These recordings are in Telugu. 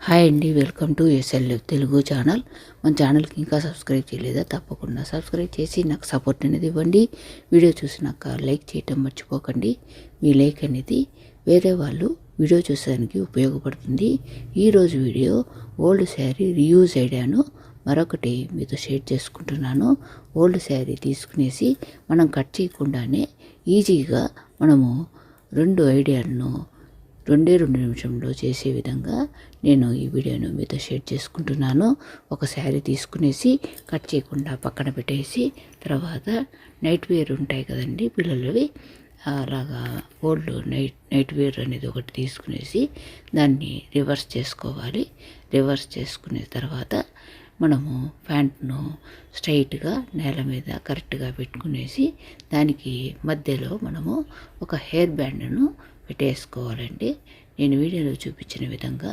హాయ్ అండి, welcome to S L Telugu channel. మన ఛానల్కి ఇంకా సబ్స్క్రైబ్ చేయలేదా? తప్పకుండా సబ్స్క్రైబ్ చేసి నాకు సపోర్ట్ అనేది ఇవ్వండి. వీడియో చూసినాక లైక్ చేయటం మర్చిపోకండి. మీ లైక్ అనేది వేరే వాళ్ళు వీడియో చూసేదానికి ఉపయోగపడుతుంది. ఈరోజు వీడియో ఓల్డ్ శారీ రీయూజ్ ఐడియాను మరొకటి మీతో షేర్ చేసుకుంటున్నాను. ఓల్డ్ శారీ తీసుకునేసి మనం కట్ చేయకుండానే ఈజీగా మనము రెండు ఐడియాలను రెండే నిమిషంలో చేసే విధంగా నేను ఈ వీడియోను మీతో షేర్ చేసుకుంటున్నాను. ఒక శారీ తీసుకునేసి కట్ చేయకుండా పక్కన పెట్టేసి తర్వాత నైట్ వేర్ ఉంటాయి కదండి పిల్లలవి, అలాగా ఓల్డ్ నైట్ వేర్ అనేది ఒకటి తీసుకునేసి దాన్ని రివర్స్ చేసుకోవాలి. రివర్స్ చేసుకునే తర్వాత మనము ప్యాంట్ను స్ట్రైట్గా నేల మీద కరెక్ట్గా పెట్టుకునేసి దానికి మధ్యలో మనము ఒక హెయిర్ బ్యాండ్ను పెట్టేసుకోవాలండి. నేను వీడియోలో చూపించిన విధంగా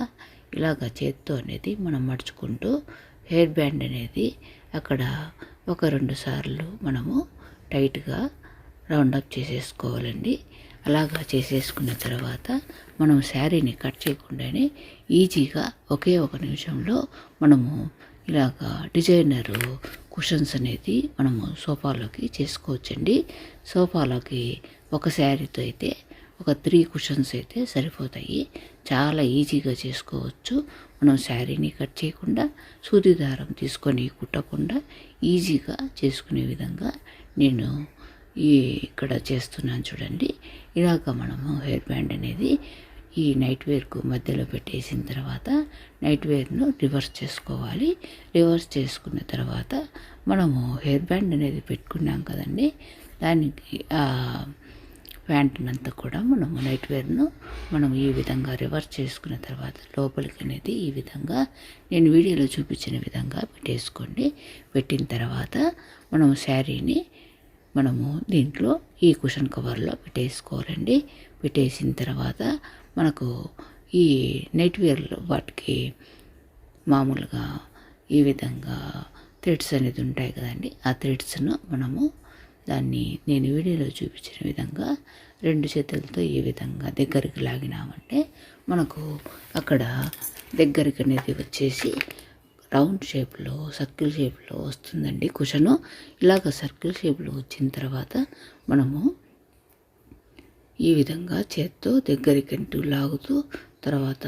ఇలాగ చేత్తో అనేది మనం మడుచుకుంటూ హెయిర్ బ్యాండ్ అనేది అక్కడ ఒక 2 సార్లు మనము టైట్గా రౌండప్ చేసేసుకోవాలండి. అలాగా చేసేసుకున్న తర్వాత మనం శారీని కట్ చేయకుండానే ఈజీగా ఒకే ఒక నిమిషంలో మనము ఇలాగా డిజైనర్ కుషన్స్ అనేది మనము సోఫాలోకి చేసుకోవచ్చండి. సోఫాలోకి ఒక శారీతో అయితే ఒక 3 కుషన్స్ అయితే సరిపోతాయి. చాలా ఈజీగా చేసుకోవచ్చు. మనం శారీని కట్ చేయకుండా సూది దారం తీసుకొని కుట్టకుండా ఈజీగా చేసుకునే విధంగా నేను ఇక్కడ చేస్తున్నాను చూడండి. ఇలాగ మనము హెయిర్ బ్యాండ్ అనేది ఈ నైట్ వేర్కు మధ్యలో పెట్టేసిన తర్వాత నైట్ వేర్ను రివర్స్ చేసుకోవాలి. రివర్స్ చేసుకున్న తర్వాత మనము హెయిర్ బ్యాండ్ అనేది పెట్టుకున్నాం కదండి, దానికి ప్యాంట్నంతా కూడా మనము నైట్ వేర్ను మనం ఈ విధంగా రివర్స్ చేసుకున్న తర్వాత లోపలికి అనేది ఈ విధంగా నేను వీడియోలో చూపించిన విధంగా పెట్టేసుకోండి. పెట్టిన తర్వాత మనము శారీని మనము దీంట్లో ఈ కుషన్ కవర్లో పెట్టేసుకోవాలండి. పెట్టేసిన తర్వాత మనకు ఈ నైట్ వేర్లో వాటికి మామూలుగా ఈ విధంగా థ్రెడ్స్ అనేది ఉంటాయి కదండి, ఆ థ్రెడ్స్ను మనము దాన్ని నేను వీడియోలో చూపించిన విధంగా 2 చేతులతో ఈ విధంగా దగ్గరికి లాగినామంటే మనకు అక్కడ దగ్గరికి అనేది వచ్చేసి రౌండ్ షేప్లో సర్కిల్ షేప్లో వస్తుందండి కుషను. ఇలాగ సర్కిల్ షేప్లో వచ్చిన తర్వాత మనము ఈ విధంగా చేత్తో దగ్గరికి లాగుతూ తర్వాత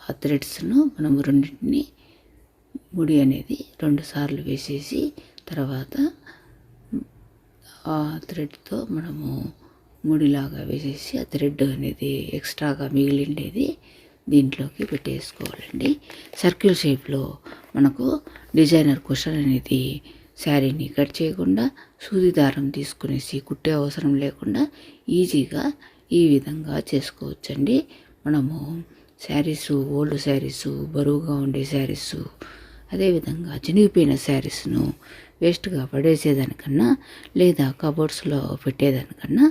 ఆ థ్రెడ్స్ను మనము రెండింటిని ముడి అనేది 2 సార్లు వేసేసి తర్వాత ఆ థ్రెడ్తో మనము ముడిలాగా వేసేసి ఆ థ్రెడ్ అనేది ఎక్స్ట్రాగా మిగిలిండేది దీంట్లోకి పెట్టేసుకోవాలండి. సర్కిల్ షేప్లో మనకు డిజైనర్ కుషన్ అనేది శారీని కట్ చేయకుండా సూది దారం తీసుకునేసి కుట్టే అవసరం లేకుండా ఈజీగా ఈ విధంగా చేసుకోవచ్చండి. మనము శారీసు, ఓల్డ్ శారీసు, బరువుగా ఉండే శారీసు, అదేవిధంగా చినిగిపోయిన శారీస్ను వేస్ట్గా పడేసేదానికన్నా లేదా కబోర్డ్స్లో పెట్టేదానికన్నా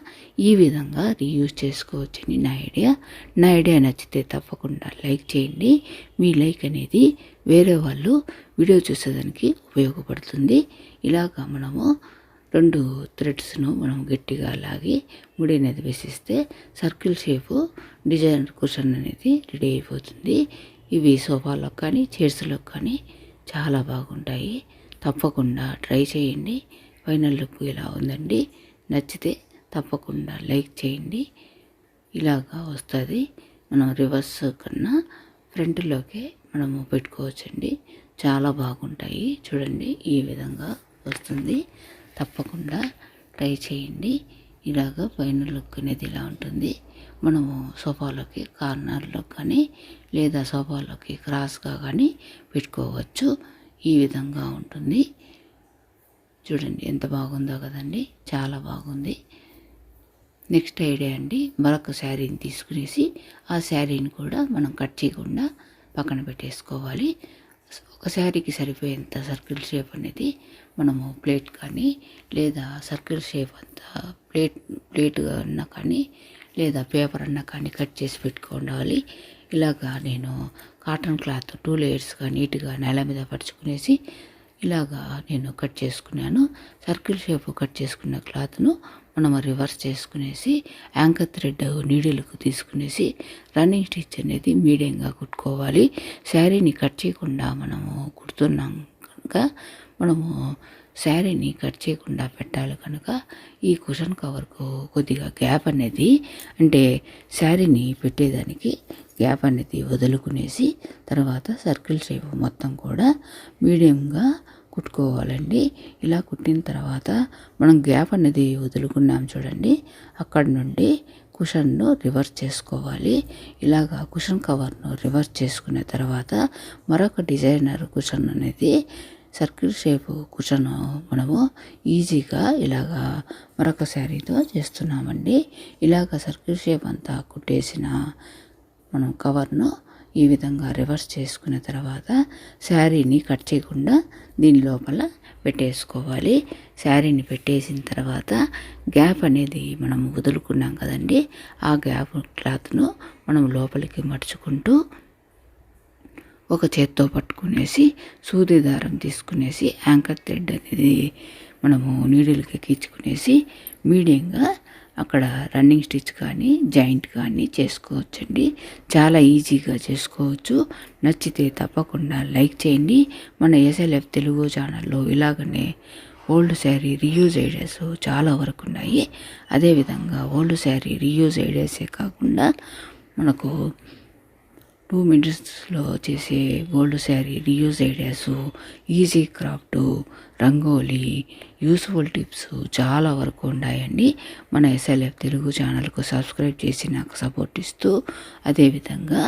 ఈ విధంగా రీయూజ్ చేసుకోవచ్చని నా ఐడియా నచ్చితే తప్పకుండా లైక్ చేయండి. మీ లైక్ అనేది వేరే వాళ్ళు వీడియో చూసేదానికి ఉపయోగపడుతుంది. ఇలాగా మనము 2 థ్రెడ్స్ను మనం గట్టిగా లాగి ముడి అనేది వేసిస్తే సర్కిల్ షేపు డిజైనర్ కుషన్ అనేది రెడీ అయిపోతుంది. ఇవి సోఫాలో కానీ చైర్స్లో కానీ చాలా బాగుంటాయి. తప్పకుండా ట్రై చేయండి. ఫైనల్ లుక్ ఇలా ఉందండి. నచ్చితే తప్పకుండా లైక్ చేయండి. ఇలాగా వస్తుంది. మనం రివర్స్ కన్నా ఫ్రంట్లోకే మనము పెట్టుకోవచ్చండి. చాలా బాగుంటాయి. చూడండి ఈ విధంగా వస్తుంది. తప్పకుండా ట్రై చేయండి. ఇలాగా ఫైనల్ లుక్ అనేది ఇలా ఉంటుంది. మనము సోఫాలోకి కార్నర్లో కానీ లేదా సోఫాలోకి క్రాస్గా కానీ పెట్టుకోవచ్చు. ఈ విధంగా ఉంటుంది. చూడండి ఎంత బాగుందో కదండి, చాలా బాగుంది. నెక్స్ట్ ఐడియా అండి, మరొక శారీని తీసుకునేసి ఆ శారీని కూడా మనం కట్ చేయకుండా పక్కన పెట్టేసుకోవాలి. ఒక శారీకి సరిపోయేంత సర్కిల్ షేప్ అనేది మనము ప్లేట్ కానీ లేదా సర్కిల్ షేప్ అంతా ప్లేట్గా అన్నా కానీ లేదా పేపర్ అన్నా కానీ కట్ చేసి పెట్టుకోవాలి. ఇలాగా నేను కాటన్ క్లాత్ 2 లేయర్స్గా నీట్గా నేల మీద పరుచుకునేసి ఇలాగా నేను కట్ చేసుకున్నాను. సర్కిల్ షేప్ కట్ చేసుకున్న క్లాత్ను మనం రివర్స్ చేసుకునేసి యాంకర్ థ్రెడ్ నీడిల్కు తీసుకునేసి రన్నింగ్ స్టిచ్ అనేది మీడియంగా కుట్టుకోవాలి. శారీని కట్ చేయకుండా మనము కుడుతున్నాం కనుక మనము శారీని కట్ చేయకుండా పెట్టాలి కనుక ఈ కుషన్ కవర్కు కొద్దిగా గ్యాప్ అనేది, అంటే శారీని పెట్టేదానికి గ్యాప్ అనేది వదులుకునేసి తర్వాత సర్కిల్ షేప్ మొత్తం కూడా మీడియంగా కుట్టుకోవాలండి. ఇలా కుట్టిన తర్వాత మనం గ్యాప్ అనేది వదులుకున్నాం చూడండి, అక్కడ నుండి కుషన్ను రివర్స్ చేసుకోవాలి. ఇలాగా కుషన్ కవర్ను రివర్స్ చేసుకున్న తర్వాత మరొక డిజైనర్ కుషన్ అనేది సర్కిల్ షేప్ కుషన్ మనము ఈజీగా ఇలాగా మరొక శారీతో చేస్తున్నామండి. ఇలాగ సర్కిల్ షేప్ అంతా కుట్టేసిన మనం కవర్ను ఈ విధంగా రివర్స్ చేసుకున్న తర్వాత శారీని కట్ చేయకుండా దీని లోపల పెట్టేసుకోవాలి. శారీని పెట్టేసిన తర్వాత గ్యాప్ అనేది మనం వదులుకున్నాం కదండి, ఆ గ్యాప్ క్లాత్ను మనం లోపలికి మడుచుకుంటూ ఒక చేత్తో పట్టుకునేసి సూది దారం తీసుకునేసి యాంకర్ థ్రెడ్ అనేది మనము నీడిల్కి ఎక్కించుకునేసి మీడియంగా అక్కడ రన్నింగ్ స్టిచ్ కానీ జాయింట్ కానీ చేసుకోవచ్చండి. చాలా ఈజీగా చేసుకోవచ్చు. నచ్చితే తప్పకుండా లైక్ చేయండి. మన ఎస్ఎల్ఎఫ్ తెలుగు ఛానల్లో ఇలాగనే ఓల్డ్ శారీ రీయూజ్ ఐడియాస్ చాలా వరకు ఉన్నాయి. అదేవిధంగా ఓల్డ్ శారీ రీయూజ్ ఐడియాసే కాకుండా మనకు 2 minutesలో చేసే old sari reuse ideas, easy craft, rangoli, useful tips చాలా వరకు ఉన్నాయండి. మన ఎస్ఎల్ఎఫ్ తెలుగు ఛానల్కు సబ్స్క్రైబ్ చేసి నాకు సపోర్ట్ ఇస్తూ అదేవిధంగా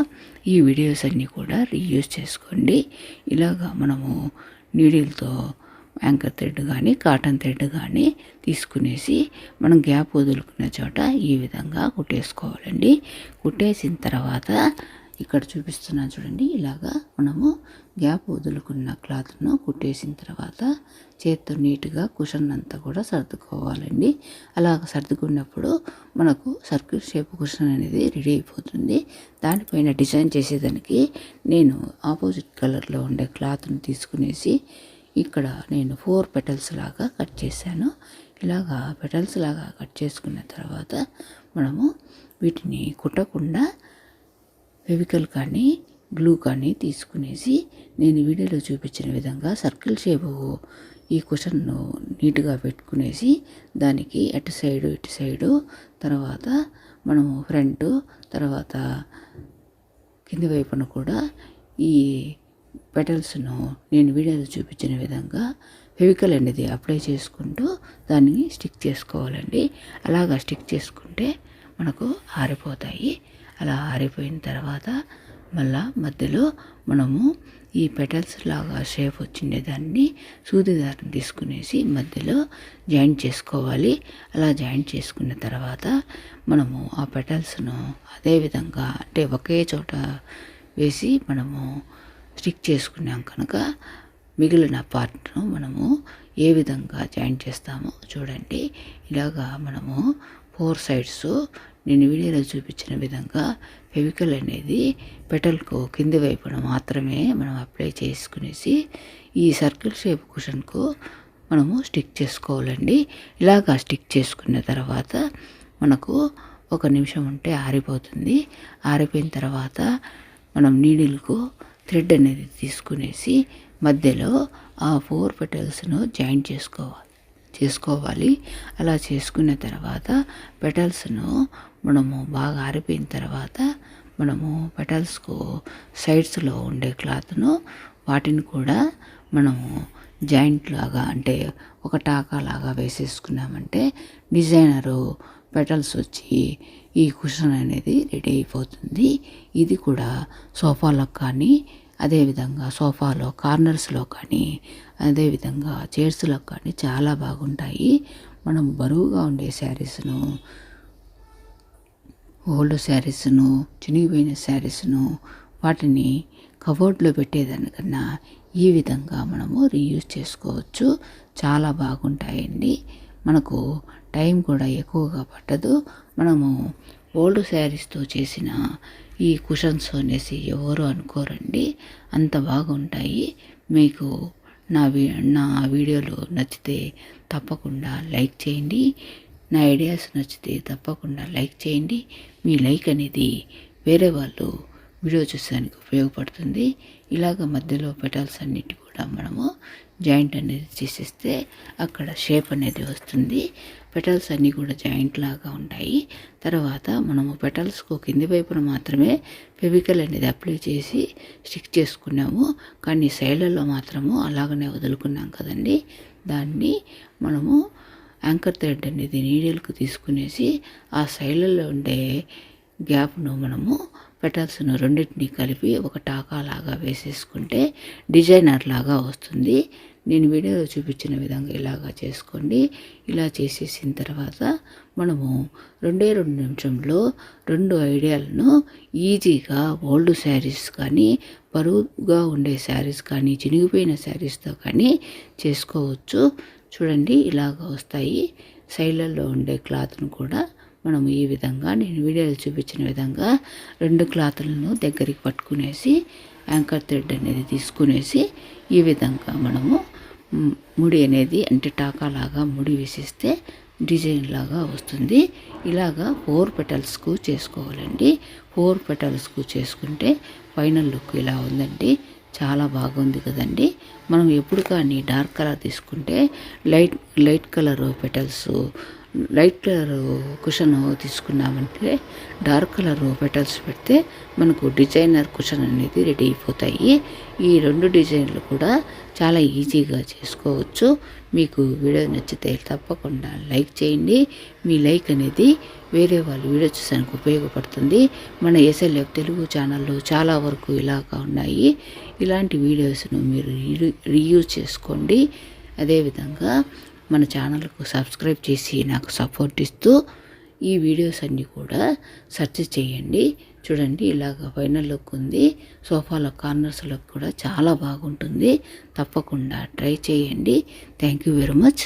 ఈ వీడియోస్ అన్నీ కూడా రీయూజ్ చేసుకోండి. ఇలాగా మనము నీడిల్తో యాంకర్ థ్రెడ్ కానీ కాటన్ థ్రెడ్ కానీ తీసుకునేసి మనం గ్యాప్ వదులుకునే చోట ఈ విధంగా కుట్టేసుకోవాలండి. కుట్టేసిన తర్వాత ఇక్కడ చూపిస్తున్నాను చూడండి, ఇలాగా మనము గ్యాప్ వదులుకున్న క్లాత్ను కుట్టేసిన తర్వాత చేత్తో నీట్గా కుషన్ అంతా కూడా సర్దుకోవాలండి. అలాగ సర్దుకున్నప్పుడు మనకు సర్కిల్ షేప్ కుషన్ అనేది రెడీ అయిపోతుంది. దానిపైన డిజైన్ చేసేదానికి నేను ఆపోజిట్ కలర్లో ఉండే క్లాత్ను తీసుకునేసి ఇక్కడ నేను 4 petals లాగా కట్ చేశాను. ఇలాగా పెటల్స్ లాగా కట్ చేసుకున్న తర్వాత మనము వీటిని కుట్టకుండా ఫెవికల్ కానీ గ్లూ కానీ తీసుకునేసి నేను వీడియోలో చూపించిన విధంగా సర్కిల్ షేప్ ఈ కుషన్ను నీట్గా పెట్టుకునేసి దానికి అటు సైడు తర్వాత మనము ఫ్రంట్ తర్వాత కింది వైపున కూడా ఈ పెటల్స్ను నేను వీడియోలో చూపించిన విధంగా ఫెవికల్ అనేది అప్లై చేసుకుంటూ దాన్ని స్టిక్ చేసుకోవాలండి. అలాగా స్టిక్ చేసుకుంటే మనకు ఆరిపోతాయి. అలా ఆరిపోయిన తర్వాత మళ్ళా మధ్యలో మనము ఈ పెటల్స్ లాగా షేప్ వచ్చిండే దాన్ని సూది దారం తీసుకునేసి మధ్యలో జాయింట్ చేసుకోవాలి. అలా జాయింట్ చేసుకున్న తర్వాత మనము ఆ పెటల్స్ను అదేవిధంగా అంటే ఒకే చోట వేసి మనము స్టిక్ చేసుకున్నాం కనుక మిగిలిన పార్ట్ను మనము ఏ విధంగా జాయింట్ చేస్తామో చూడండి. ఇలాగా మనము 4 sides నేను వీడియోలో చూపించిన విధంగా ఫెవికల్ అనేది పెటల్కు కింది వైపున మాత్రమే మనం అప్లై చేసుకునేసి ఈ సర్కిల్ షేప్ కుషన్కు మనము స్టిక్ చేసుకోవాలండి. ఇలాగా స్టిక్ చేసుకున్న తర్వాత మనకు 1 నిమిషం ఉంటే ఆరిపోతుంది. ఆరిపోయిన తర్వాత మనం నీడిల్కు థ్రెడ్ అనేది తీసుకునేసి మధ్యలో ఆ 4 petals జాయింట్ చేసుకోవాలి. అలా చేసుకున్న తర్వాత పెటల్స్ను మనము బాగా ఆరిపోయిన తర్వాత మనము పెటల్స్కు సైడ్స్లో ఉండే క్లాత్ను వాటిని కూడా మనము జాయింట్ లాగా అంటే ఒక టాకా లాగా వేసేసుకున్నామంటే డిజైనరు పెటల్స్ వచ్చి ఈ కుషన్ అనేది రెడీ అయిపోతుంది. ఇది కూడా సోఫాలకు కానీ అదేవిధంగా సోఫాలో కార్నర్స్లో కానీ అదేవిధంగా చైర్స్లో కానీ చాలా బాగుంటాయి. మనం బరువుగా ఉండే శారీస్ను, ఓల్డ్ శారీస్ను, చినిగిపోయిన శారీస్ను వాటిని కబోర్డ్లో పెట్టేదానికన్నా ఈ విధంగా మనము రీయూజ్ చేసుకోవచ్చు. చాలా బాగుంటాయండి. మనకు టైం కూడా ఎక్కువగా పట్టదు. మనము ఓల్డ్ శారీస్తో చేసిన ఈ కుషన్స్ అనేసి ఎవరు అనుకోరండి, అంత బాగుంటాయి. మీకు నా వీడియోలు నచ్చితే తప్పకుండా లైక్ చేయండి. నా ఐడియాస్ నచ్చితే తప్పకుండా లైక్ చేయండి. మీ లైక్ అనేది వేరే వాళ్ళు వీడియో చూసేదానికి ఉపయోగపడుతుంది. ఇలాగ మధ్యలో పెటల్స్ అన్నిటి కూడా మనము జాయింట్ అనేది చేసేస్తే అక్కడ షేప్ అనేది వస్తుంది. పెటల్స్ అన్నీ కూడా జాయింట్ లాగా ఉంటాయి. తర్వాత మనము పెటల్స్కు కింది వైపున మాత్రమే ఫెవికల్ అనేది అప్లై చేసి స్టిక్ చేసుకున్నాము. కానీ సైడ్లలో మాత్రము అలాగనే వదులుకున్నాం కదండి. దాన్ని మనము యాంకర్ థ్రెడ్ అనేది నీడిల్కు తీసుకునేసి ఆ సైడ్లలో ఉండే గ్యాప్ను మనము పెటల్స్ను రెండింటిని కలిపి ఒక టాకా లాగా వేసేసుకుంటే డిజైనర్ లాగా వస్తుంది. నేను వీడియోలో చూపించిన విధంగా ఇలాగా చేసుకోండి. ఇలా చేసేసిన తర్వాత మనము 2 నిమిషంలో 2 ఐడియాలను ఈజీగా ఓల్డ్ శారీస్ కానీ, బరువుగా ఉండే శారీస్ కానీ, చినిగిపోయిన శారీస్తో కానీ చేసుకోవచ్చు. చూడండి ఇలాగ వస్తాయి. సైడ్లలో ఉండే క్లాత్ను కూడా మనం ఈ విధంగా నేను వీడియోలో చూపించిన విధంగా 2 క్లాతులను దగ్గరికి పట్టుకునేసి యాంకర్ థ్రెడ్ అనేది తీసుకునేసి ఈ విధంగా మనము ముడి అనేది అంటే టాకా లాగా ముడి వేసేస్తే డిజైన్ లాగా వస్తుంది. ఇలాగా 4 పెటల్స్కు చేసుకోవాలండి. 4 పెటల్స్కు చేసుకుంటే ఫైనల్ లుక్ ఇలా ఉందండి. చాలా బాగుంది కదండి. మనం ఎప్పుడు కానీ డార్క్ కలర్ తీసుకుంటే light colour petals, light colour cushion తీసుకున్నామంటే డార్క్ కలర్ పెటల్స్ పెడితే మనకు డిజైనర్ కుషన్ అనేది రెడీ అయిపోతాయి. ఈ 2 డిజైన్లు కూడా చాలా ఈజీగా చేసుకోవచ్చు. మీకు వీడియో నచ్చితే తప్పకుండా లైక్ చేయండి. మీ లైక్ అనేది వేరే వాళ్ళు వీడియో చూసానికి ఉపయోగపడుతుంది. మన SLF తెలుగు ఛానల్లో చాలా వరకు ఇలాగా ఉన్నాయి. ఇలాంటి వీడియోస్ను మీరు రీయూజ్ చేసుకోండి. అదేవిధంగా మన ఛానల్కు సబ్స్క్రైబ్ చేసి నాకు సపోర్ట్ ఇస్తూ ఈ వీడియోస్ అన్నీ కూడా సెర్చ్ చేయండి. చూడండి ఇలాగ ఫైనల్ లుక్ ఉంది. సోఫాలో కార్నర్స్లో కూడా చాలా బాగుంటుంది. తప్పకుండా ట్రై చేయండి. Thank you very much.